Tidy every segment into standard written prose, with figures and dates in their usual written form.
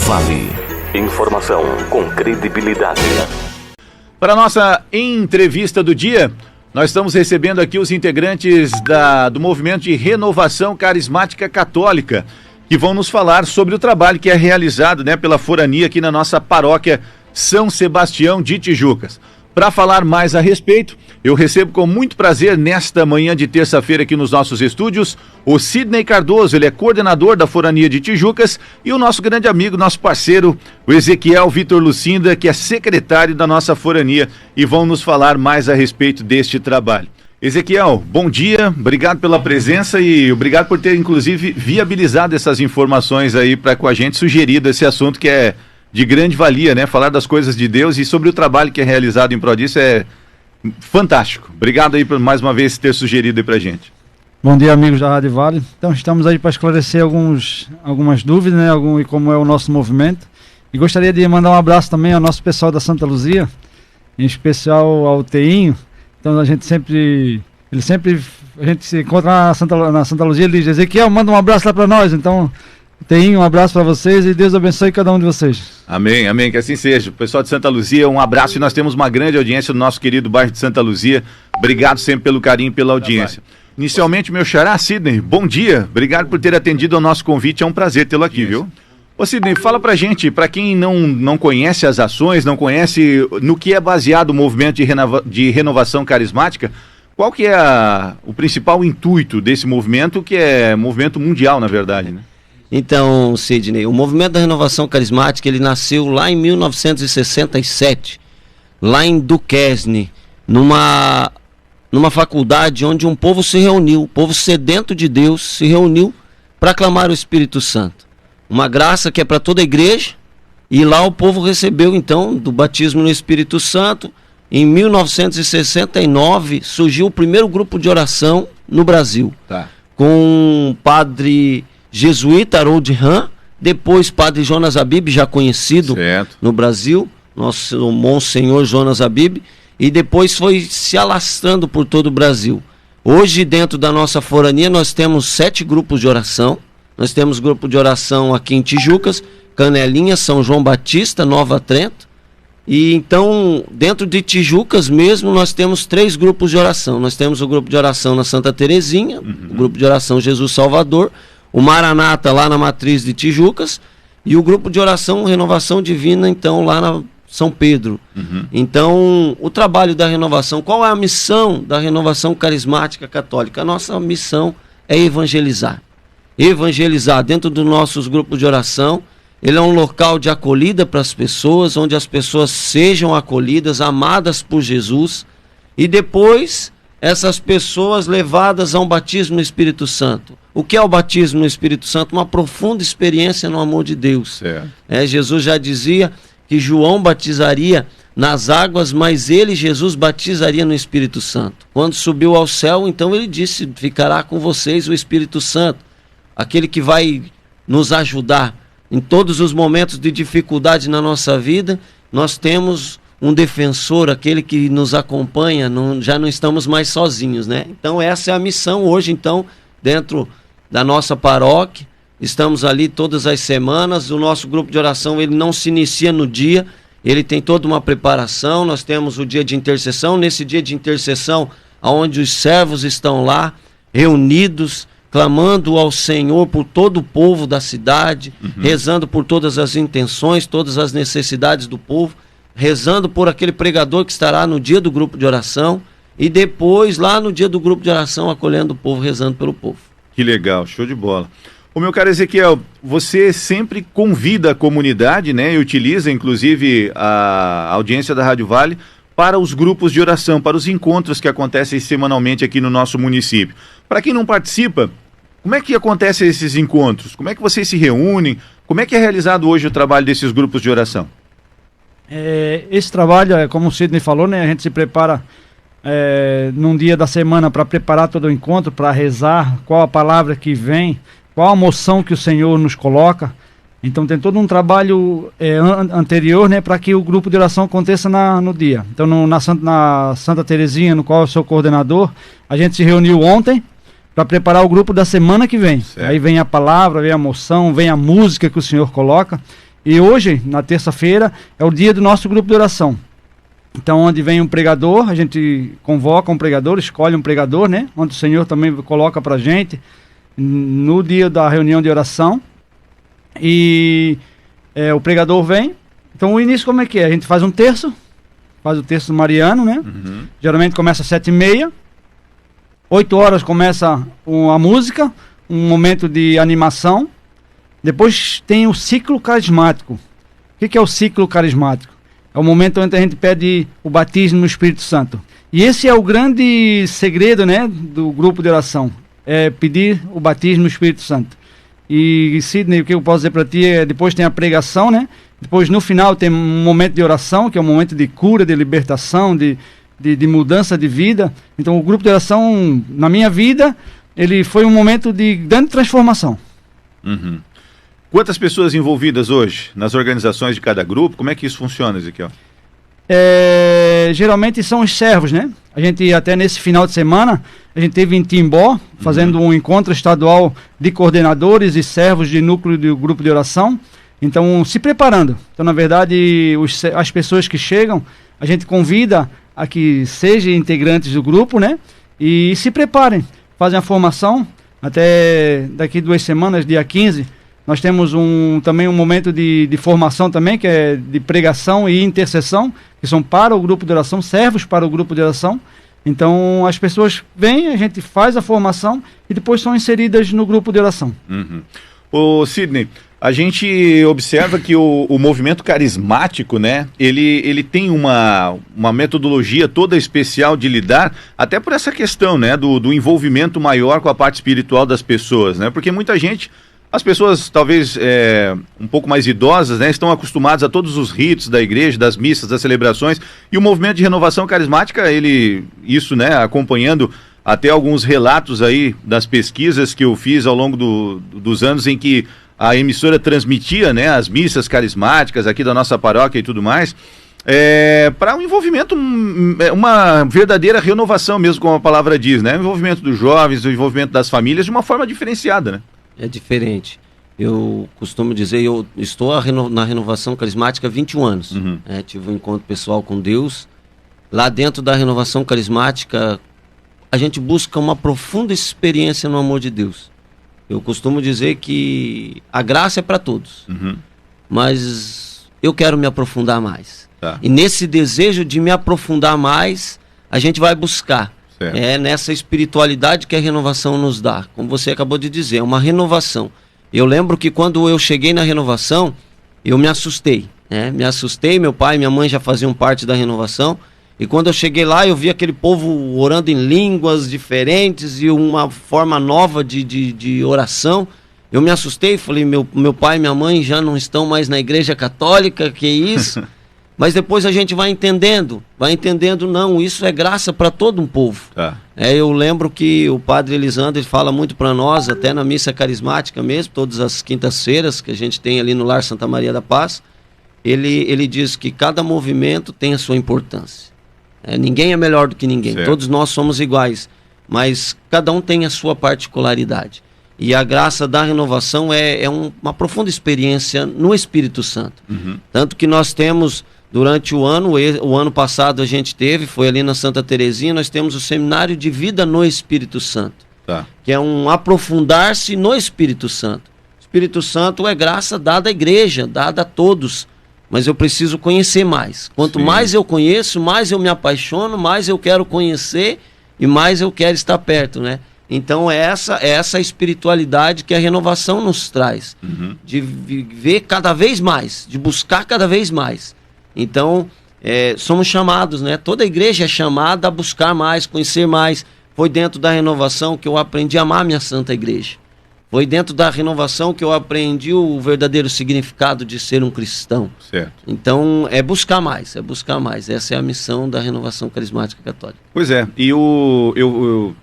Vale. Informação com credibilidade. Para a nossa entrevista do dia, nós estamos recebendo aqui os integrantes do Movimento de Renovação Carismática Católica, que vão nos falar sobre o trabalho que é realizado, pela forania aqui na nossa paróquia São Sebastião de Tijucas. Para falar mais a respeito, eu recebo com muito prazer nesta manhã de terça-feira aqui nos nossos estúdios o Sidney Cardoso. Ele é coordenador da forania de Tijucas, e o nosso grande amigo, nosso parceiro, o Ezequiel Vitor Lucinda, que é secretário da nossa forania, e vão nos falar mais a respeito deste trabalho. Ezequiel, bom dia, obrigado pela presença e obrigado por ter, inclusive, viabilizado essas informações aí para com a gente, sugerido esse assunto que é de grande valia, falar das coisas de Deus e sobre o trabalho que é realizado em prol disso é fantástico. Obrigado aí por mais uma vez ter sugerido aí pra gente. Bom dia, amigos da Rádio Vale. Então estamos aí para esclarecer algumas dúvidas, e como é o nosso movimento. E gostaria de mandar um abraço também ao nosso pessoal da Santa Luzia, em especial ao Teinho. Então a gente se encontra na Santa Luzia, ele diz: Ezequiel, manda um abraço lá para nós. Então, Teinho, um abraço para vocês e Deus abençoe cada um de vocês. Amém, amém, que assim seja. Pessoal de Santa Luzia, um abraço, e nós temos uma grande audiência no nosso querido bairro de Santa Luzia. Obrigado sempre pelo carinho e pela audiência. Inicialmente, meu xará, Sidney, bom dia. Obrigado por ter atendido ao nosso convite, é um prazer tê-lo aqui, viu? Ô Sidney, fala pra gente, pra quem não conhece as ações, não conhece no que é baseado o movimento de renovação carismática, qual que é o principal intuito desse movimento, que é movimento mundial, na verdade, Então, Sidney, o movimento da renovação carismática, ele nasceu lá em 1967, lá em Duquesne, numa faculdade onde um povo se reuniu, o povo sedento de Deus se reuniu para clamar o Espírito Santo. Uma graça que é para toda a igreja, e lá o povo recebeu então do batismo no Espírito Santo. Em 1969 surgiu o primeiro grupo de oração no Brasil, com o padre jesuíta Harold Hahn, depois padre Jonas Abib, já conhecido no Brasil, nosso Monsenhor Jonas Abib, e depois foi se alastrando por todo o Brasil. Hoje, dentro da nossa forania, nós temos 7 grupos de oração. Nós temos grupo de oração aqui em Tijucas, Canelinha, São João Batista, Nova Trento. E então, dentro de Tijucas mesmo, nós temos 3 grupos de oração. Nós temos o grupo de oração na Santa Terezinha, o grupo de oração Jesus Salvador, o Maranata lá na Matriz de Tijucas, e o grupo de oração Renovação Divina, então, lá na São Pedro. Então, o trabalho da renovação, qual é a missão da Renovação Carismática Católica? A nossa missão é evangelizar. Evangelizar dentro dos nossos grupos de oração. Ele é um local de acolhida para as pessoas, onde as pessoas sejam acolhidas, amadas por Jesus, e depois essas pessoas levadas a um batismo no Espírito Santo. O que é o batismo no Espírito Santo? Uma profunda experiência no amor de Deus. Jesus já dizia que João batizaria nas águas, mas ele, Jesus, batizaria no Espírito Santo. Quando subiu ao céu, então ele disse: ficará com vocês o Espírito Santo, aquele que vai nos ajudar em todos os momentos de dificuldade na nossa vida. Nós temos um defensor, aquele que nos acompanha, já não estamos mais sozinhos, Então essa é a missão hoje, então, dentro da nossa paróquia. Estamos ali todas as semanas. O nosso grupo de oração, ele não se inicia no dia, ele tem toda uma preparação. Nós temos o dia de intercessão. Nesse dia de intercessão, onde os servos estão lá, reunidos, clamando ao Senhor por todo o povo da cidade, rezando por todas as intenções, todas as necessidades do povo, rezando por aquele pregador que estará no dia do grupo de oração, e depois, lá no dia do grupo de oração, acolhendo o povo, rezando pelo povo. Que legal, show de bola. O meu caro Ezequiel, você sempre convida a comunidade, e utiliza inclusive a audiência da Rádio Vale para os grupos de oração, para os encontros que acontecem semanalmente aqui no nosso município. Para quem não participa, como é que acontecem esses encontros? Como é que vocês se reúnem? Como é que é realizado hoje o trabalho desses grupos de oração? Esse trabalho, como o Sidney falou, a gente se prepara num dia da semana para preparar todo o encontro, para rezar qual a palavra que vem, qual a moção que o Senhor nos coloca. Então tem todo um trabalho anterior, para que o grupo de oração aconteça no dia. Então na Santa Terezinha, no qual eu sou coordenador, a gente se reuniu ontem para preparar o grupo da semana que vem. Certo. Aí vem a palavra, vem a moção, vem a música que o Senhor coloca. E hoje, na terça-feira, é o dia do nosso grupo de oração. Então, onde vem um pregador, a gente convoca um pregador, escolhe um pregador, né? Onde o Senhor também coloca pra gente no dia da reunião de oração. E o pregador vem. Então, o início como é que é? A gente faz um terço, faz o terço mariano, né? Geralmente começa às 7h30. 8 horas começa a música, um momento de animação. Depois tem o ciclo carismático. O que é o ciclo carismático? É o momento onde a gente pede o batismo no Espírito Santo. E esse é o grande segredo, né, do grupo de oração. É pedir o batismo no Espírito Santo. E, Sidney, o que eu posso dizer para ti é, depois tem a pregação, né? Depois, no final, tem um momento de oração, que é um momento de cura, de libertação, de mudança de vida. Então, o grupo de oração, na minha vida, ele foi um momento de grande transformação. Quantas pessoas envolvidas hoje nas organizações de cada grupo? Como é que isso funciona, Ezequiel? Geralmente são os servos, né? A gente, até nesse final de semana, a gente teve em Timbó, fazendo um encontro estadual de coordenadores e servos de núcleo do grupo de oração. Então, se preparando. Então, na verdade, as pessoas que chegam, a gente convida a que sejam integrantes do grupo, né? E se preparem, fazem a formação. Até daqui 2 semanas, dia 15, nós temos também um momento de formação também, que é de pregação e intercessão, que são para o grupo de oração, servos para o grupo de oração. Então, as pessoas vêm, a gente faz a formação e depois são inseridas no grupo de oração. Ô, Sidney, a gente observa que o movimento carismático, né, ele tem uma metodologia toda especial de lidar, até por essa questão, né, do envolvimento maior com a parte espiritual das pessoas, né, porque muita gente, as pessoas talvez um pouco mais idosas, né, estão acostumadas a todos os ritos da igreja, das missas, das celebrações, e o movimento de renovação carismática, isso, né, acompanhando até alguns relatos aí das pesquisas que eu fiz ao longo dos anos em que a emissora transmitia, né, as missas carismáticas aqui da nossa paróquia e tudo mais, para um envolvimento, uma verdadeira renovação mesmo, como a palavra diz, né, o envolvimento dos jovens, o envolvimento das famílias de uma forma diferenciada, né? É diferente. Eu costumo dizer, eu estou na renovação carismática há 21 anos. Tive um encontro pessoal com Deus. Lá dentro da renovação carismática, a gente busca uma profunda experiência no amor de Deus. Eu costumo dizer que a graça é para todos, mas eu quero me aprofundar mais. E nesse desejo de me aprofundar mais, a gente vai buscar. Nessa espiritualidade que a renovação nos dá. Como você acabou de dizer, é uma renovação. Eu lembro que quando eu cheguei na renovação, eu me assustei. Me assustei, meu pai e minha mãe já faziam parte da renovação. E quando eu cheguei lá, eu vi aquele povo orando em línguas diferentes e uma forma nova de oração. Eu me assustei, falei, meu pai e minha mãe já não estão mais na igreja católica, que isso? Mas depois a gente vai entendendo, não, isso é graça para todo um povo. Eu lembro que o padre Elisandro fala muito para nós, até na missa carismática mesmo, todas as quintas-feiras que a gente tem ali no Lar Santa Maria da Paz, ele diz que cada movimento tem a sua importância. Ninguém é melhor do que ninguém, todos nós somos iguais, mas cada um tem a sua particularidade. E a graça da renovação é uma profunda experiência no Espírito Santo. Tanto que nós temos, durante o ano passado a gente foi ali na Santa Terezinha, nós temos o Seminário de Vida no Espírito Santo, que é um aprofundar-se no Espírito Santo. O Espírito Santo é graça dada à igreja, dada a todos, mas eu preciso conhecer mais. Quanto mais eu conheço, mais eu me apaixono, mais eu quero conhecer e mais eu quero estar perto, né? Então é essa espiritualidade que a renovação nos traz, de viver cada vez mais, de buscar cada vez mais. Então somos chamados, né? Toda a igreja é chamada a buscar mais, conhecer mais. Foi dentro da renovação que eu aprendi a amar minha Santa Igreja. Foi dentro da renovação que eu aprendi o verdadeiro significado de ser um cristão. Então é buscar mais, Essa é a missão da renovação carismática católica. Pois é, e eu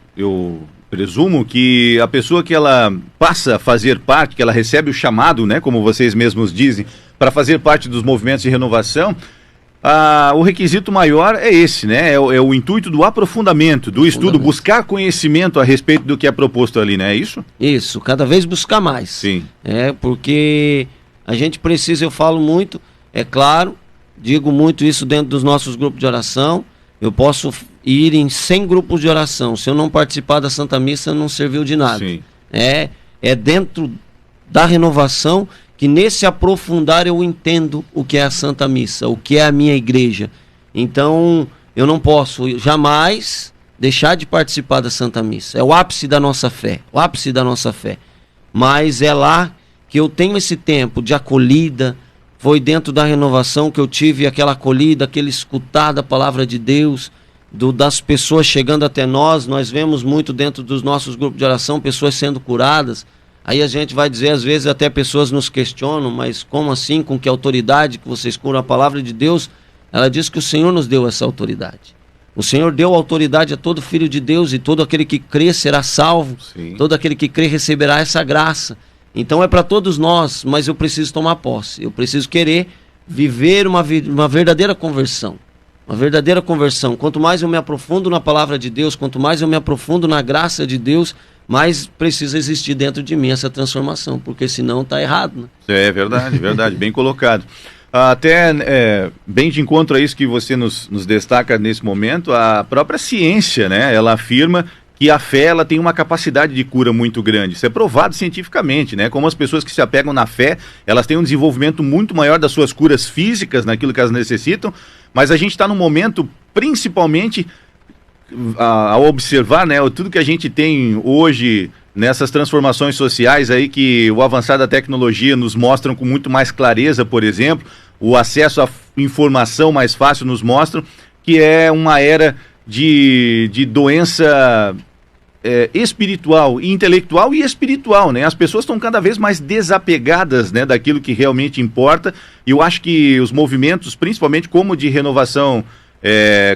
presumo que a pessoa que ela passa a fazer parte, que ela recebe o chamado, né, como vocês mesmos dizem, para fazer parte dos movimentos de renovação, o requisito maior é esse, né? É o intuito do aprofundamento, do estudo, buscar conhecimento a respeito do que é proposto ali, né? É isso? Isso, cada vez buscar mais. Sim. Porque A gente precisa, eu falo muito, é claro, digo muito isso dentro dos nossos grupos de oração. Eu posso ir em 100 grupos de oração. Se eu não participar da Santa Missa, não serviu de nada. Sim. É dentro da renovação que nesse aprofundar eu entendo o que é a Santa Missa, o que é a minha igreja. Então, eu não posso jamais deixar de participar da Santa Missa. É o ápice da nossa fé, o ápice da nossa fé. Mas é lá que eu tenho esse tempo de acolhida. Foi dentro da renovação que eu tive aquela acolhida, aquele escutar da palavra de Deus, das pessoas chegando até nós. Nós vemos muito dentro dos nossos grupos de oração, pessoas sendo curadas. Aí a gente vai dizer, às vezes até pessoas nos questionam, mas como assim, com que autoridade que vocês curam a palavra de Deus? Ela diz que o Senhor nos deu essa autoridade. O Senhor deu autoridade a todo filho de Deus, e todo aquele que crê será salvo. Sim. Todo aquele que crê receberá essa graça. Então é para todos nós, mas eu preciso tomar posse. Eu preciso querer viver uma verdadeira conversão. Uma verdadeira conversão. Quanto mais eu me aprofundo na palavra de Deus, quanto mais eu me aprofundo na graça de Deus, mais precisa existir dentro de mim essa transformação, porque senão está errado, né? É verdade, verdade, bem colocado. Até bem de encontro a isso que você nos destaca nesse momento, a própria ciência, né? Ela afirma que a fé, ela tem uma capacidade de cura muito grande. Isso é provado cientificamente, né? Como as pessoas que se apegam na fé, elas têm um desenvolvimento muito maior das suas curas físicas, naquilo que elas necessitam, mas a gente está num momento, principalmente, ao observar, né, tudo que a gente tem hoje nessas transformações sociais aí que o avançar da tecnologia nos mostram com muito mais clareza, por exemplo, o acesso à informação mais fácil nos mostram que é uma era de doença espiritual, intelectual e espiritual, né? As pessoas estão cada vez mais desapegadas, né, daquilo que realmente importa, e eu acho que os movimentos, principalmente como de renovação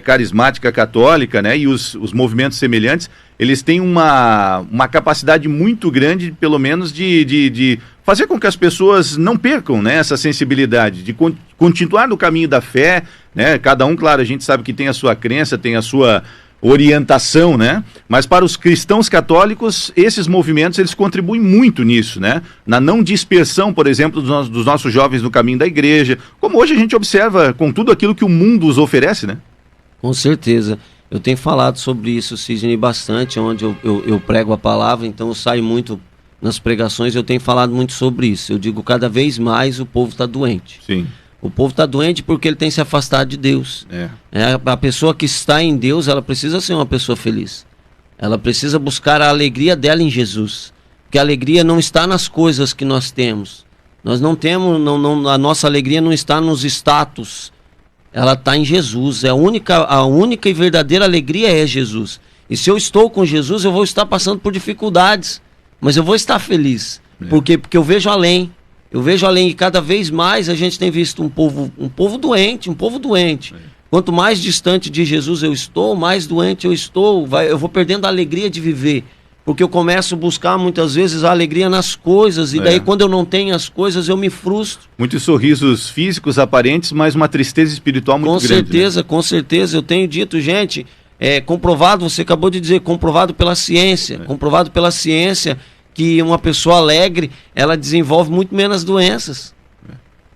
carismática católica, né, e os movimentos semelhantes, eles têm uma capacidade muito grande, pelo menos, de fazer com que as pessoas não percam, né, essa sensibilidade, de continuar no caminho da fé, né? Cada um, claro, a gente sabe que tem a sua crença, tem a sua orientação, né? Mas para os cristãos católicos, esses movimentos, eles contribuem muito nisso, né? Na não dispersão, por exemplo, dos nossos jovens no caminho da igreja, como hoje a gente observa com tudo aquilo que o mundo os oferece, né? Com certeza. Eu tenho falado sobre isso, Sidney, bastante, onde eu prego a palavra, então eu saio muito nas pregações, eu tenho falado muito sobre isso. Eu digo, cada vez mais o povo está doente. Sim. O povo está doente porque ele tem se afastado de Deus. A pessoa que está em Deus, ela precisa ser uma pessoa feliz. Ela precisa buscar a alegria dela em Jesus. Porque a alegria não está nas coisas que nós temos. Nós não temos, a nossa alegria não está nos status. Ela está em Jesus. A única e verdadeira alegria é Jesus. E se eu estou com Jesus, eu vou estar passando por dificuldades. Mas eu vou estar feliz. Por quê? Porque eu vejo além. Eu vejo além, e cada vez mais a gente tem visto um povo doente. Quanto mais distante de Jesus eu estou, mais doente eu estou. Eu vou perdendo a alegria de viver. Porque eu começo a buscar muitas vezes a alegria nas coisas, e daí quando eu não tenho as coisas eu me frustro. Muitos sorrisos físicos aparentes, mas uma tristeza espiritual muito grande. Com certeza, eu tenho dito, gente, comprovado, você acabou de dizer, comprovado pela ciência, que uma pessoa alegre, ela desenvolve muito menos doenças.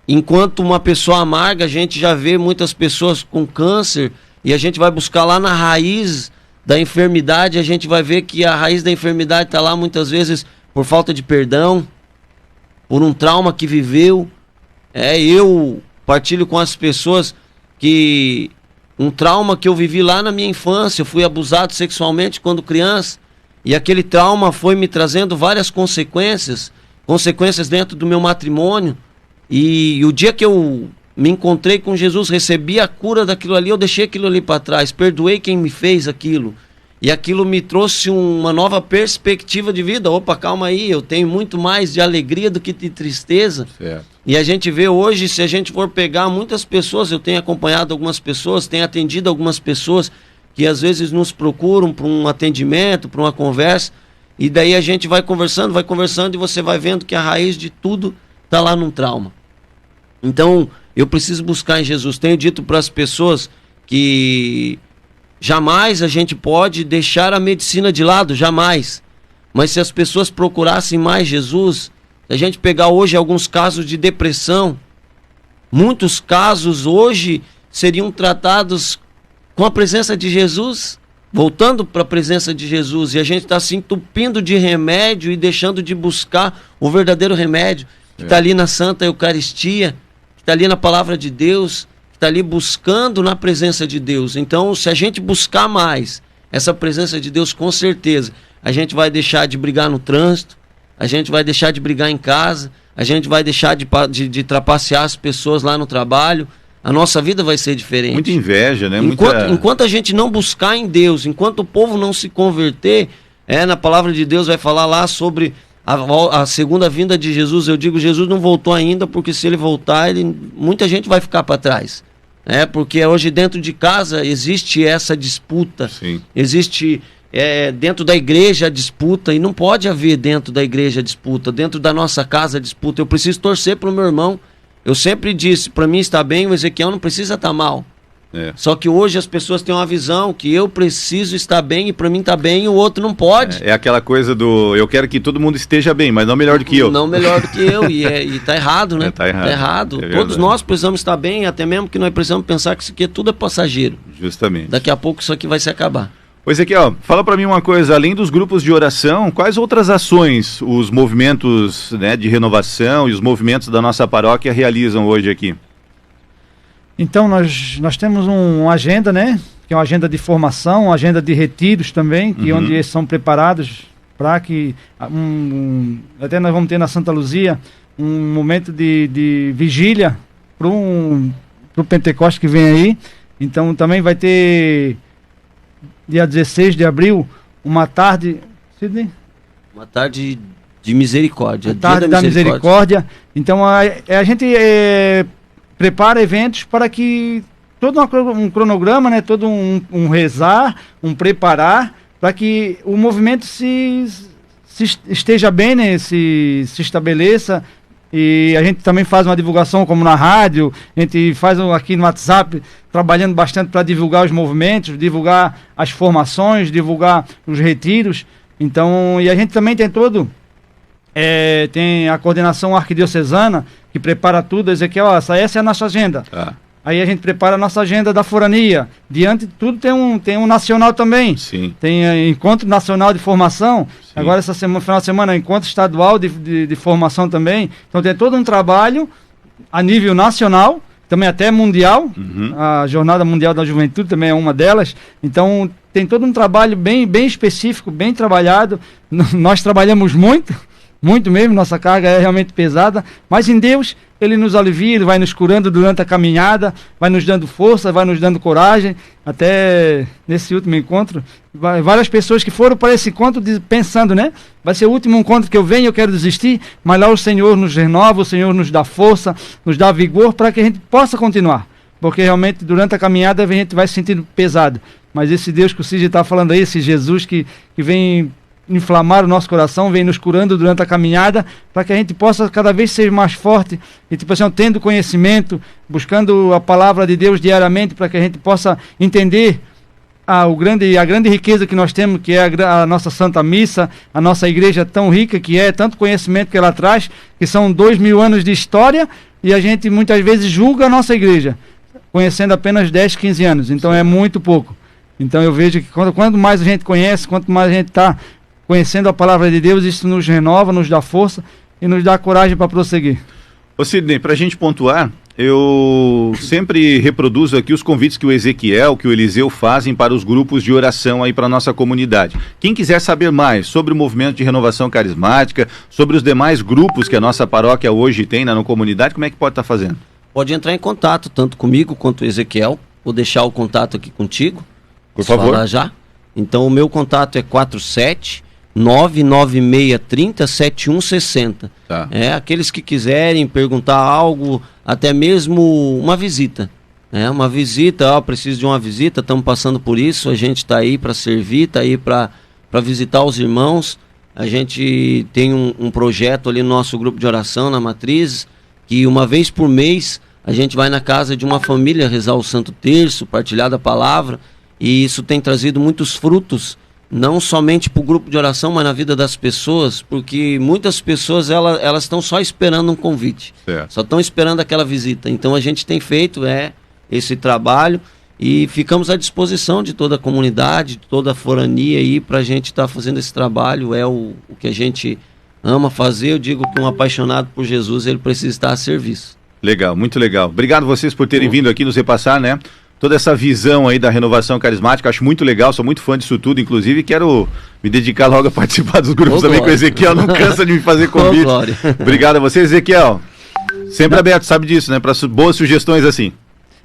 Enquanto uma pessoa amarga, a gente já vê muitas pessoas com câncer, e a gente vai buscar lá na raiz da enfermidade, a gente vai ver que a raiz da enfermidade está lá muitas vezes por falta de perdão, por um trauma que viveu. Eu partilho com as pessoas que um trauma que eu vivi lá na minha infância, eu fui abusado sexualmente quando criança, e aquele trauma foi me trazendo várias consequências dentro do meu matrimônio, e o dia que eu me encontrei com Jesus, recebi a cura daquilo ali, eu deixei aquilo ali para trás, perdoei quem me fez aquilo, e aquilo me trouxe uma nova perspectiva de vida. Opa, calma aí, eu tenho muito mais de alegria do que de tristeza. Certo. E a gente vê hoje, se a gente for pegar muitas pessoas, eu tenho acompanhado algumas pessoas, tenho atendido algumas pessoas que às vezes nos procuram para um atendimento, para uma conversa, e daí a gente vai conversando e você vai vendo que a raiz de tudo está lá num trauma. Então, eu preciso buscar em Jesus. Tenho dito para as pessoas que jamais a gente pode deixar a medicina de lado, jamais. Mas se as pessoas procurassem mais Jesus, Se a gente pegar hoje alguns casos de depressão, muitos casos hoje seriam tratados com a presença de Jesus, voltando para a presença de Jesus, e a gente está se entupindo de remédio e deixando de buscar o verdadeiro remédio, que está ali na Santa Eucaristia, que está ali na Palavra de Deus, que está ali buscando na presença de Deus. Então, se a gente buscar mais essa presença de Deus, com certeza, a gente vai deixar de brigar no trânsito, a gente vai deixar de brigar em casa, a gente vai deixar de trapacear as pessoas lá no trabalho, a nossa vida vai ser diferente. Muita inveja, né? Enquanto a gente não buscar em Deus, enquanto o povo não se converter, na palavra de Deus vai falar lá sobre a segunda vinda de Jesus. Eu digo, Jesus não voltou ainda, porque se ele voltar, muita gente vai ficar para trás. Porque hoje dentro de casa existe essa disputa, Sim. Existe dentro da igreja a disputa, e não pode haver dentro da igreja a disputa, dentro da nossa casa a disputa. Eu preciso torcer para o meu irmão. Eu sempre disse, para mim está bem, o Ezequiel não precisa estar mal. Só que hoje as pessoas têm uma visão que eu preciso estar bem, e para mim está bem, e o outro não pode. É aquela coisa do, eu quero que todo mundo esteja bem, mas não melhor do que eu. Não melhor do que eu, e tá errado, né? Tá errado. Todos nós precisamos estar bem, até mesmo que nós precisamos pensar que isso aqui tudo é passageiro. Justamente. Daqui a pouco isso aqui vai se acabar. Pois aqui, fala para mim uma coisa, além dos grupos de oração, quais outras ações os movimentos, né, de renovação e os movimentos da nossa paróquia realizam hoje aqui? Então nós temos uma agenda, né, que é uma agenda de formação, uma agenda de retiros também, que onde eles são preparados para que, até nós vamos ter na Santa Luzia, um momento de vigília para o Pentecoste que vem aí. Então também vai ter... dia 16 de abril, uma tarde... Sidney? Uma tarde de misericórdia. A tarde da misericórdia. Então a gente prepara eventos para que todo um cronograma, né, todo um rezar, um preparar, para que o movimento se esteja bem, né, se estabeleça. E a gente também faz uma divulgação como na rádio, a gente faz aqui no WhatsApp, trabalhando bastante para divulgar os movimentos, divulgar as formações, divulgar os retiros. Então, e a gente também tem tem a coordenação arquidiocesana, que prepara tudo. Ezequiel, essa é a nossa agenda. Aí a gente prepara a nossa agenda da forania. Diante de tudo tem um nacional também. Sim. Tem encontro nacional de formação. Sim. Agora essa semana, final de semana, encontro estadual de formação também. Então tem todo um trabalho a nível nacional, também até mundial. A Jornada Mundial da Juventude também é uma delas. Então tem todo um trabalho bem específico, bem trabalhado. Nós trabalhamos muito mesmo, nossa carga é realmente pesada, mas em Deus Ele nos alivia, Ele vai nos curando durante a caminhada, vai nos dando força, vai nos dando coragem. Até nesse último encontro, várias pessoas que foram para esse encontro pensando, né? Vai ser o último encontro que eu venho, eu quero desistir, mas lá o Senhor nos renova, o Senhor nos dá força, nos dá vigor para que a gente possa continuar. Porque realmente durante a caminhada a gente vai se sentindo pesado. Mas esse Deus que o Cid está falando aí, esse Jesus que vem inflamar o nosso coração, vem nos curando durante a caminhada, para que a gente possa cada vez ser mais forte e tendo conhecimento, buscando a palavra de Deus diariamente, para que a gente possa entender a grande riqueza que nós temos, que é a nossa Santa Missa, a nossa igreja tão rica que é, tanto conhecimento que ela traz, que são 2000 anos de história, e a gente muitas vezes julga a nossa igreja, conhecendo apenas 10, 15 anos, então é muito pouco. Então eu vejo que quanto mais a gente conhece, quanto mais a gente está conhecendo a palavra de Deus, isso nos renova, nos dá força e nos dá coragem para prosseguir. Ô Sidney, para a gente pontuar, eu sempre reproduzo aqui os convites que o Ezequiel, que o Eliseu fazem para os grupos de oração aí para a nossa comunidade. Quem quiser saber mais sobre o movimento de renovação carismática, sobre os demais grupos que a nossa paróquia hoje tem na comunidade, como é que pode estar fazendo? Pode entrar em contato, tanto comigo quanto o Ezequiel. Vou deixar o contato aqui contigo. Por favor. Falar já. Então o meu contato é 47-99630-7160. Tá. Aqueles que quiserem perguntar algo, até mesmo uma visita. Uma visita, preciso de uma visita, estamos passando por isso, a gente está aí para servir, está aí para visitar os irmãos. A gente tem um projeto ali no nosso grupo de oração, na Matriz, que uma vez por mês a gente vai na casa de uma família rezar o Santo Terço, partilhar da palavra, e isso tem trazido muitos frutos não somente para o grupo de oração, mas na vida das pessoas, porque muitas pessoas elas estão só esperando um convite, só estão esperando aquela visita. Então a gente tem feito esse trabalho e ficamos à disposição de toda a comunidade, de toda a forania aí, para a gente estar fazendo esse trabalho. É o que a gente ama fazer. Eu digo que um apaixonado por Jesus, ele precisa estar a serviço. Legal, muito legal. Obrigado vocês por terem vindo aqui nos repassar, né? Toda essa visão aí da renovação carismática, acho muito legal, sou muito fã disso tudo, inclusive quero me dedicar logo a participar dos grupos também com o Ezequiel, não cansa de me fazer convite. Obrigado a você, Ezequiel. Sempre aberto, sabe disso, né? Para boas sugestões assim.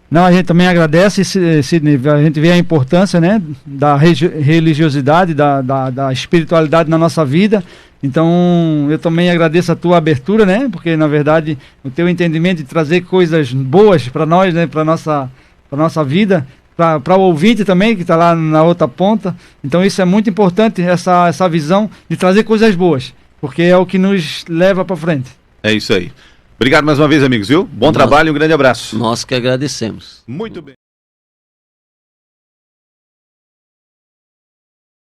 Não, a gente também agradece, Sidney, a gente vê a importância, né, da religiosidade, da espiritualidade na nossa vida. Então, eu também agradeço a tua abertura, né, porque, na verdade, o teu entendimento de trazer coisas boas para nós, né, para nossa vida, para o ouvinte também, que está lá na outra ponta. Então, isso é muito importante, essa visão de trazer coisas boas, porque é o que nos leva para frente. É isso aí. Obrigado mais uma vez, amigos, viu? Bom trabalho e um grande abraço. Nós que agradecemos. Muito bem.